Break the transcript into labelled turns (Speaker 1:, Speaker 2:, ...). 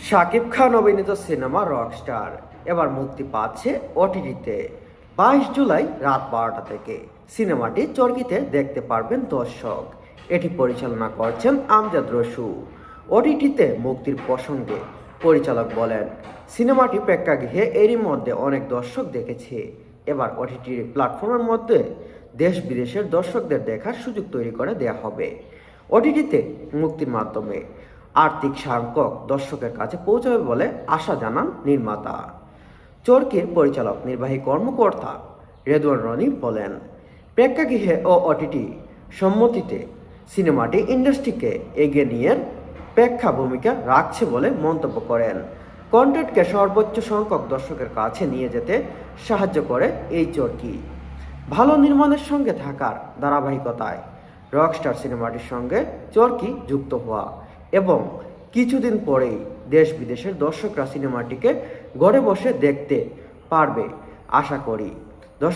Speaker 1: শাকিব খান অভিনীত cinema Rockstar এবার মুক্তি পাচ্ছে ওটিটিতে 22 জুলাই রাত 12টা থেকে। সিনেমাটি চরকিতে দেখতে পারবেন দর্শক। এটি পরিচালনা করছেন আমজাদ রসু। ওটিটিতে মুক্তির প্রসঙ্গে পরিচালক বলেন, সিনেমাটি প্রেক্ষাগৃহে এরই মধ্যে অনেক দর্শক দেখেছে। এবার ওটিটি প্ল্যাটফর্মের মধ্যে দেশ বিদেশের দর্শকদের দেখার সুযোগ তৈরি করে দেওয়া হবে। ওটিটিতে মুক্তির মাধ্যমে আর্থিক সংখ্যক দর্শকের কাছে পৌঁছাবে বলে আশা জানান নির্মাতা। চরকির পরিচালক নির্বাহী কর্মকর্তা রেদওয়ান রনি বলেন, প্রেক্ষাগৃহে ও ওটিটি সম্মতিতে সিনেমাটি ইন্ডাস্ট্রিকে এগিয়ে নিয়ে প্রেক্ষা ভূমিকা রাখছে বলে মন্তব্য করেন। কন্টেন্টকে সর্বোচ্চ সংখ্যক দর্শকের কাছে নিয়ে যেতে সাহায্য করে এই চরকি। ভালো নির্মাণের সঙ্গে থাকার ধারাবাহিকতায় রকস্টার সিনেমাটির সঙ্গে চরকি যুক্ত হওয়া এবং কিছুদিন পরেই দেশ বিদেশের দর্শকরা সিনেমাটিকে ঘরে বসে দেখতে পারবে আশা করি। দর্শক